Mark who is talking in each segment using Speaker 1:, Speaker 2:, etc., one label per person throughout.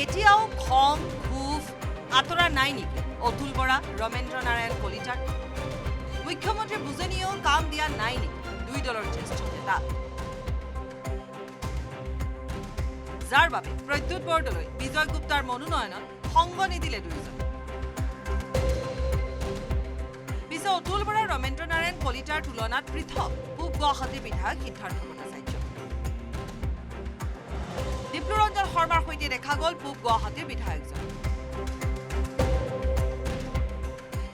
Speaker 1: এতিয়াও খং ক্ষোভ আঁতৰা নাই নেকি অতুল বৰা ৰমেন্দ্ৰ নাৰায়ণ কলিতাৰ মুখ্যমন্ত্ৰী বুজনিয়েও কাম দিয়া নাই নেকি দুই দলৰ জ্যেষ্ঠ নেতা যাৰ বাবে প্ৰদ্যুৎ বৰদলৈ বিজয় গুপ্তাৰ মনোনয়নত সংগ নিদিলে দুয়োজন পিছে অতুল বৰা ৰমেন্দ্ৰ নাৰায়ণ কলিতাৰ তুলনাত পৃথক পূব গুৱাহাটী বিধায়ক সিদ্ধাৰ্থ ভট্টাচাৰ্য ডিপ্লুৰঞ্জন শৰ্মাৰ সৈতে দেখা গ'ল পূব গুৱাহাটীৰ বিধায়কজন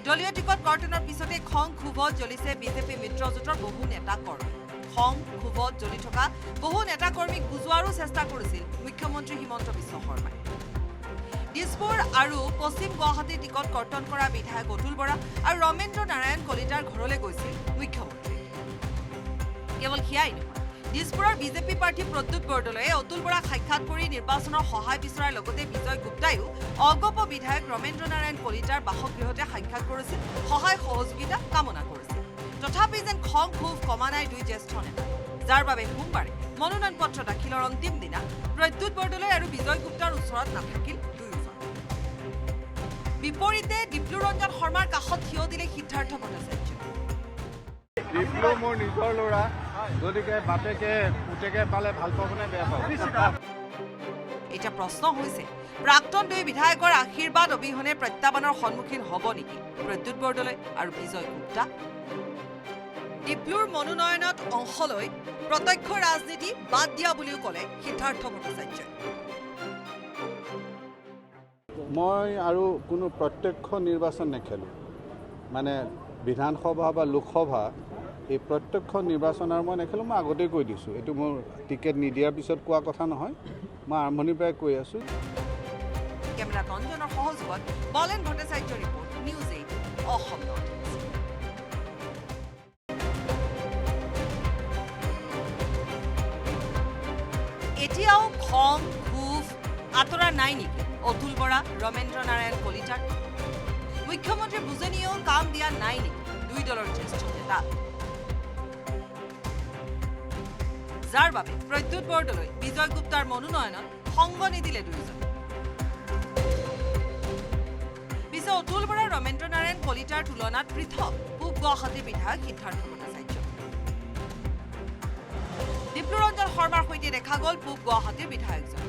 Speaker 1: দলীয় টিকট কৰ্তনৰ পিছতে খং ক্ষোভত জ্বলিছে বিজেপি মিত্ৰজোঁটৰ বহু নেতা কৰ্মী খং ক্ষোভত জ্বলি থকা বহু নেতা কৰ্মীক বুজোৱাৰো চেষ্টা কৰিছিল মুখ্যমন্ত্ৰী হিমন্ত বিশ্ব শৰ্মাই দিছপুৰ আৰু পশ্চিম গুৱাহাটীৰ টিকট কৰ্তন কৰা বিধায়ক অতুল বৰা আৰু ৰমেন্দ্ৰ নাৰায়ণ কলিতাৰ ঘৰলৈ গৈছিল মুখ্যমন্ত্ৰী কেৱল সেয়াই নহয় দিছপুৰৰ বিজেপি প্ৰাৰ্থী প্ৰদ্যুৎ বৰদলৈয়ে অতুল বৰাক সাক্ষাৎ কৰি নিৰ্বাচনৰ সহায় বিচৰাৰ লগতে বিজয় গুপ্তায়ো অগপ বিধায়ক ৰমেন্দ্ৰ নাৰায়ণ কলিতাৰ বাসগৃহতে সাক্ষাৎ কৰিছিল সহায় সহযোগিতা কামনা কৰিছিল তথাপি যেন খং ক্ষোভ কমা নাই দুই জ্যেষ্ঠ নেতা যাৰ বাবে সোমবাৰে মনোনয়ন পত্ৰ দাখিলৰ অন্তিম দিনা প্ৰদ্যুৎ বৰদলৈ আৰু বিজয় গুপ্তাৰ ওচৰত নাথাকিল দুয়োজন বিপৰীতে ডিপ্লুৰঞ্জন শৰ্মাৰ কাষত থিয় দিলে সিদ্ধাৰ্থ ভট্টাচাৰ্য
Speaker 2: ডিপ্লু মোৰ নিজৰ ল'ৰা গতিকে বাপেকে পুতেকে পালে ভাল পাবনে বেয়া পাব
Speaker 1: এতিয়া প্ৰশ্ন হৈছে প্ৰাক্তন দুই বিধায়কৰ আশীৰ্বাদ অবিহনে প্ৰত্যাহ্বানৰ সন্মুখীন হ'ব নেকি প্ৰদ্যুৎ বৰদলৈ আৰু বিজয় গুপ্তা ডিপ্লুৰ মনোনয়নত অংশ লৈ প্ৰত্যক্ষ ৰাজনীতি বাদ দিয়া বুলিও ক'লে সিদ্ধাৰ্থ ভট্টাচাৰ্যই
Speaker 2: মই আৰু কোনো প্ৰত্যক্ষ নিৰ্বাচন নেখেলোঁ মানে বিধানসভা বা লোকসভা এই প্ৰত্যক্ষ নিৰ্বাচনৰ মই নেখেলোঁ মই আগতেই কৈ দিছোঁ এইটো মোৰ টিকেট নিদিয়াৰ পিছত কোৱা কথা নহয় মই আৰম্ভণিৰ পৰাই কৈ আছোঁ
Speaker 1: কেমেৰা তঞ্জনৰ সহযোগত বলেন Bhattacharya report news 8 Assam north east এতিয়াও খং ক্ষোভ আঁতৰা নাই নেকি অতুল বৰা ৰমেন্দ্ৰ নাৰায়ণ কলিতাৰ মুখ্যমন্ত্ৰী বুজনিয়েও কাম দিয়া নাই নেকি দুই দলৰ জ্যেষ্ঠ নেতা যাৰ বাবে প্ৰদ্যুৎ বৰদলৈ বিজয় গুপ্তাৰ মনোনয়নত সংগ নিদিলে দুয়োজন পিছে অতুল বৰা ৰমেন্দ্ৰ নাৰায়ণ কলিতাৰ তুলনাত পৃথক পূব গুৱাহাটী বিধায়ক সিদ্ধাৰ্থ ভট্টাচাৰ্য ডিপ্লুৰঞ্জন শৰ্মাৰ সৈতে দেখা গ'ল পূব গুৱাহাটীৰ বিধায়কজন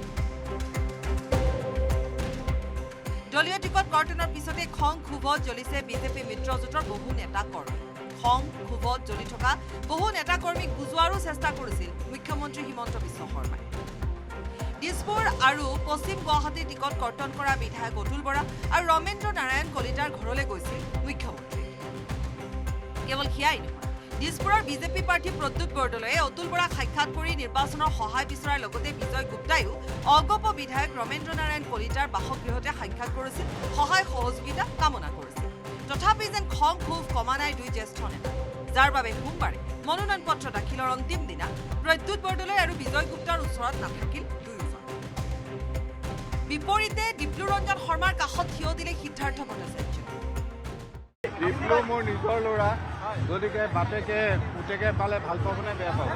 Speaker 1: দলীয় টিকট কৰ্তনৰ পিছতে খং ক্ষোভত জ্বলিছে বিজেপি মিত্ৰজোঁটৰ বহু নেতা কৰ্মী খং ক্ষোভত জ্বলি থকা বহু নেতা কৰ্মীক বুজোৱাৰো চেষ্টা কৰিছিল মুখ্যমন্ত্ৰী হিমন্ত বিশ্ব শৰ্মাই দিছপুৰ আৰু পশ্চিম গুৱাহাটীৰ টিকট কৰ্তন কৰা বিধায়ক অতুল বৰা আৰু ৰমেন্দ্ৰ নাৰায়ণ কলিতাৰ ঘৰলৈ গৈছিল মুখ্যমন্ত্ৰী কেৱল সেয়াই নহয় দিছপুৰৰ বিজেপি প্ৰাৰ্থী প্ৰদ্যুৎ বৰদলৈয়ে অতুল বৰাক সাক্ষাৎ কৰি নিৰ্বাচনৰ সহায় বিচৰাৰ লগতে বিজয় গুপ্তায়ো অগপ বিধায়ক ৰমেন্দ্ৰ নাৰায়ণ কলিতাৰ বাসগৃহতে সাক্ষাৎ কৰিছিল সহায় সহযোগিতা কামনা কৰিছিল তথাপি যেন খং ক্ষোভ কমা নাই দুই জ্যেষ্ঠ নেতা যাৰ বাবে সোমবাৰে মনোনয়ন পত্ৰ দাখিলৰ অন্তিম দিনা প্ৰদ্যুৎ বৰদলৈ আৰু বিজয় গুপ্তাৰ ওচৰত নাথাকিল দুয়োজন বিপৰীতে ডিপ্লুৰঞ্জন শৰ্মাৰ কাষত থিয় দিলে সিদ্ধাৰ্থ ভট্টাচাৰ্য
Speaker 2: ডিপ্লু মোৰ নিজৰ ল'ৰা গতিকে বাপেকে পুতেকে পালে ভাল পাবনে বেয়া পাব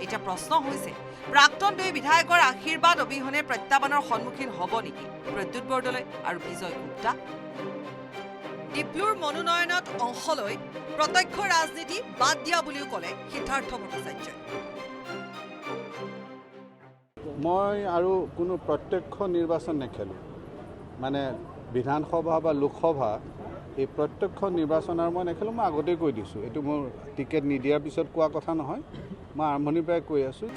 Speaker 1: এতিয়া প্ৰশ্ন হৈছে প্ৰাক্তন দুই বিধায়কৰ আশীৰ্বাদ অবিহনে প্ৰত্যাহ্বানৰ সন্মুখীন হ'ব নেকি প্ৰদ্যুৎ বৰদলৈ আৰু বিজয় গুপ্তা ডিপ্লুৰ মনোনয়নত অংশ লৈ প্ৰত্যক্ষ ৰাজনীতি বাদ দিয়া বুলিও ক'লে সিদ্ধাৰ্থ ভট্টাচাৰ্যই
Speaker 2: মই আৰু কোনো প্ৰত্যক্ষ নিৰ্বাচন নেখেলোঁ মানে বিধানসভা বা লোকসভা এই প্ৰত্যক্ষ নিৰ্বাচনৰ মই নেখেলোঁ মই আগতেই কৈ দিছোঁ এইটো মোৰ টিকেট নিদিয়াৰ পিছত কোৱা কথা নহয় মই আৰম্ভণিৰ পৰাই কৈ আছোঁ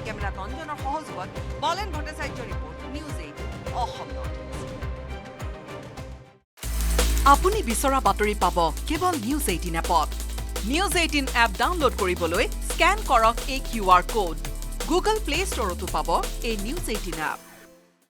Speaker 1: কেমেৰা তঞ্জনৰ সহযোগত বলেন Bhattacharya report news 8 Assam north east আপুনি বিচৰা বাতৰি পাব কেৱল নিউজ 18 এপত নিউজ 18 এপ ডাউনলোড কৰিবলৈ স্কেন কৰক এই QR কোড গুগল প্লে ষ্টৰতো পাব এই নিউজ 18 এপ